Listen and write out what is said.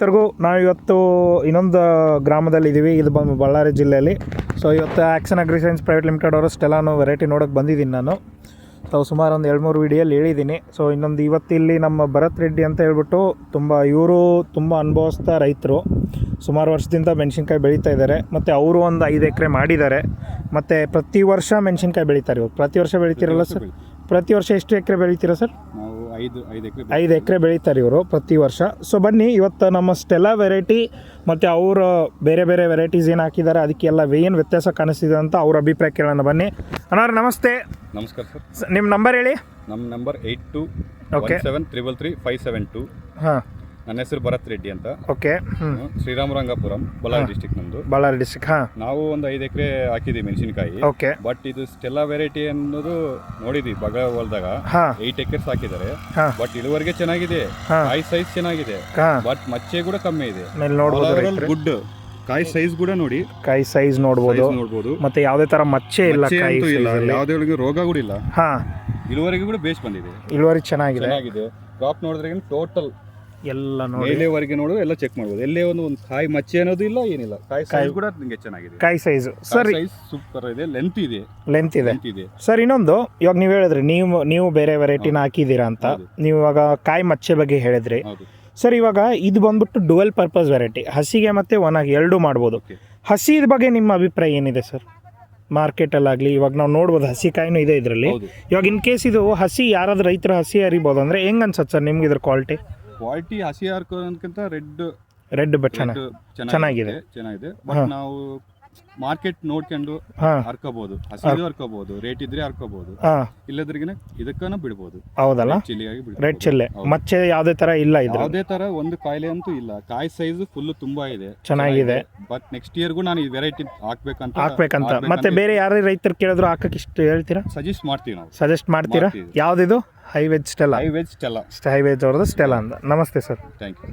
ರೈತರಿಗೂ ನಾವಿವತ್ತು ಇನ್ನೊಂದು ಗ್ರಾಮದಲ್ಲಿದ್ದೀವಿ. ಇದು ಬಂದು ಬಳ್ಳಾರಿ ಜಿಲ್ಲೆಯಲ್ಲಿ. ಸೊ ಇವತ್ತು ಆ್ಯಕ್ಷನ್ ಅಗ್ರಿಸೈನ್ಸ್ ಪ್ರೈವೇಟ್ ಲಿಮಿಟೆಡ್ ಅವರು ಸ್ಟೆಲಾನು ವೆರೈಟಿ ನೋಡೋಕ್ಕೆ ಬಂದಿದ್ದೀನಿ ನಾನು. ಸೊ ಸುಮಾರು ಒಂದು 2-3 ವೀಡಿಯೋಲ್ಲಿ ಹೇಳಿದ್ದೀನಿ. ಸೊ ಇನ್ನೊಂದು ಇವತ್ತು ಇಲ್ಲಿ ನಮ್ಮ ಭರತ್ ರೆಡ್ಡಿ ಅಂತ ಹೇಳ್ಬಿಟ್ಟು ಇವರು ತುಂಬ ಅನುಭವಿಸ್ತ ರೈತರು. ಸುಮಾರು ವರ್ಷದಿಂದ ಮೆಣಸಿನ್ಕಾಯಿ ಬೆಳೀತಾ ಇದ್ದಾರೆ. ಮತ್ತು ಅವರು ಒಂದು 5 ಎಕರೆ ಮಾಡಿದ್ದಾರೆ. ಮತ್ತು ಪ್ರತಿ ವರ್ಷ ಮೆಣಸಿನ್ಕಾಯಿ ಬೆಳೀತಾರೆ ಇವರು. ಪ್ರತಿ ವರ್ಷ ಬೆಳಿತೀರಲ್ಲ ಸರ್? ಪ್ರತಿ ವರ್ಷ ಎಷ್ಟು ಎಕರೆ ಬೆಳಿತೀರಾ ಸರ್? 5 ಎಕರೆ ಬೆಳೀತಾರೆ ಇವರು ಪ್ರತಿ ವರ್ಷ. ಸೊ ಬನ್ನಿ ಇವತ್ತು ನಮ್ಮ ಸ್ಟೆಲಾ ವೆರೈಟಿ ಮತ್ತು ಅವರು ಬೇರೆ ಬೇರೆ ವೆರೈಟೀಸ್ ಏನು ಹಾಕಿದ್ದಾರೆ ಅದಕ್ಕೆಲ್ಲ ಏನು ವ್ಯತ್ಯಾಸ ಕಾಣಿಸ್ತಿದೆ ಅಂತ ಅವ್ರ ಅಭಿಪ್ರಾಯ ಕೇಳೋಣ. ಬನ್ನಿ ಅಣ್ಣಾರು, ನಮಸ್ತೆ. ನಮಸ್ಕಾರ ಸರ್. ನಿಮ್ಮ ನಂಬರ್ ಹೇಳಿ. ನಮ್ಮ ನಂಬರ್ 8217335572. ಹಾಂ, ನನ್ನ ಹೆಸರು ಭರತ್ ರೆಡ್ಡಿ ಅಂತ. ಓಕೆ. ಶ್ರೀರಾಮರಂಗಪುರಂ, ಬಳ್ಳಾರಿ ಡಿಸ್ಟಿಕ್ ನಮ್ಮದು. ಬಳ್ಳಾರಿ ಡಿಸ್ಟಿಕ್. ಹಾಂ, ನಾವು ಒಂದು 5 ಎಕರೆ ಹಾಕಿದ್ದೀವಿ ಮೆಣಸಿನಕಾಯಿ. ಓಕೆ. ಬಟ್ ಇದು ಸ್ಟೆಲ್ಲಾ ವೆರೈಟಿ ಅನ್ನೋದು ನೋಡಿದ್ವಿ ಬಗಳ ಹೊಲದಾಗ. 8 ಎಕರ್ಸ್ ಹಾಕಿದ್ದಾರೆ. ಬಟ್ ಇಳುವರಿಗೆ ಚೆನ್ನಾಗಿದೆ, ಕಾಯಿ ಸೈಜ್ ಚೆನ್ನಾಗಿದೆ, ಬಟ್ ಮಚ್ಚೆ ಕೂಡ ಕಮ್ಮಿ ಇದೆ. ಗುಡ್ ಕಾಯಿ ಸೈಜ್ ಕೂಡ ನೋಡಿ, ಕಾಯಿ ಸೈಜ್ ನೋಡ್ಬೋದು. ಮತ್ತೆ ಯಾವುದೇ ತರ ಮಚ್ಚೆ ಇಲ್ಲ, ಯಾವುದೇ ರೋಗ ಕೂಡ ಇಲ್ಲ. ಇಳುವರಿಗೆ ಕೂಡ ಬೇಸ್ ಬಂದಿದೆ, ಇಳುವರಿ ಚೆನ್ನಾಗಿದೆ. ಕ್ರಾಪ್ ನೋಡಿದ್ರೆ ಟೋಟಲ್ ಎಲ್ಲ ನೋಡಿ, ಮೇಲೆವರೆಗೆ ನೋಡು, ಎಲ್ಲ ಚೆಕ್ ಮಾಡ್ಬೋದು. ಎಲ್ಲೇ ಒಂದು ಕಾಯಿ ಮಚ್ಚೆ ಅನ್ನೋದು ಇಲ್ಲ, ಏನಿಲ್ಲ. ಕಾಯಿ ಸೈಜ್ ಕೂಡ ನಿಮಗೆ ಚೆನ್ನಾಗಿದೆ. ಕಾಯಿ ಸೈಜ್ ಸರ್ ಸೂಪರ್ ಇದೆ, ಲೆಂತ್ ಇದೆ. ಸರ್ ಇನ್ನೊಂದು, ಇವಾಗ ನೀವು ಹೇಳಿದ್ರಿ ನೀವು ಬೇರೆ ವೆರೈಟಿನ ಹಾಕಿದ್ದೀರಾ ಅಂತ. ನೀವು ಇವಾಗ ಕಾಯಿ ಮಚ್ಚೆ ಬಗ್ಗೆ ಹೇಳಿದ್ರಿ ಸರ್. ಇವಾಗ ಇದು ಬಂದ್ಬಿಟ್ಟು ಡುವೆಲ್ ಪರ್ಪಸ್ ವೆರೈಟಿ, ಹಸಿಗೆ ಮತ್ತೆ ಒಣಗಿ ಎರಡೂ ಮಾಡ್ಬೋದು. ಹಸಿದ ಬಗ್ಗೆ ನಿಮ್ಮ ಅಭಿಪ್ರಾಯ ಏನಿದೆ ಸರ್? ಮಾರ್ಕೆಟಲ್ಲಾಗಲಿ ಇವಾಗ ನಾವು ನೋಡ್ಬೋದು ಹಸಿ ಕಾಯಿನೂ ಇದೆ ಇದರಲ್ಲಿ. ಇವಾಗ ಇನ್ ಕೇಸ್ ಇದು ಹಸಿ ಯಾರಾದ್ರೂ ರೈತರ ಹಸಿ ಹರಿಬೋದು ಅಂದರೆ ಹೆಂಗೆ ಅನ್ಸತ್ತೆ ಸರ್ ನಿಮ್ಗೆ ಇದ್ರ ಕ್ವಾಲಿಟಿ? ಹಸಿ ಹರ್ಕೋದಕ್ಕಿಂತ ರೆಡ್ ಬಟ್ ಚೆನ್ನಾಗಿದೆ. ಬಟ್ ನಾವು ಮಾರ್ಕೆಟ್ ನೋಡ್ಕೊಂಡು ಹರ್ಕೋಬಹುದು, ಹಸಿದು ಹರ್ಕೋಬಹುದು, ರೇಟ್ ಇದ್ರೆ ಹರ್ಕೋಬಹುದು, ಇಲ್ಲದ್ರಿಗಿನ ಇದಕ್ಕನ ಬಿಡ್ಬೋದು. ಹೌದಲ್ಲ, ರೆಡ್ ಚಿಲ್ಲಿ ಮಚ್ಚೆ ಯಾವುದೇ ತರ ಇಲ್ಲ, ಯಾವುದೇ ತರ ಒಂದು ಕಾಯಿಲೆ ಅಂತೂ ಇಲ್ಲ. ಕಾಯಿ ಸೈಜ್ ಫುಲ್ ತುಂಬಾ ಇದೆ, ಚೆನ್ನಾಗಿದೆ. ಬಟ್ ನೆಕ್ಸ್ಟ್ ಇಯರ್ಗೂ ನಾನು ಈ ವೆರೈಟಿ ಹಾಕ್ಬೇಕಂತ. ಮತ್ತೆ ಬೇರೆ ಯಾರೇ ರೈತರು ಕೇಳಿದ್ರು ಹಾಕಕ್ಕೆ ಇಷ್ಟು ಹೇಳ್ತೀರಾ? ಸಜೆಸ್ಟ್ ಮಾಡ್ತೀವಿ ನಾವು. ಸಜೆಸ್ಟ್ ಮಾಡ್ತೀರಾ? ಯಾವ್ದಿದು? ಹೈವೇಜ್ ಸ್ಟೆಲಾ. ಹೈವೇಜ್ ಅವ್ರದ್ದು ಸ್ಟೆಲಾ ಅಂತ. ನಮಸ್ತೆ ಸರ್. Thank you.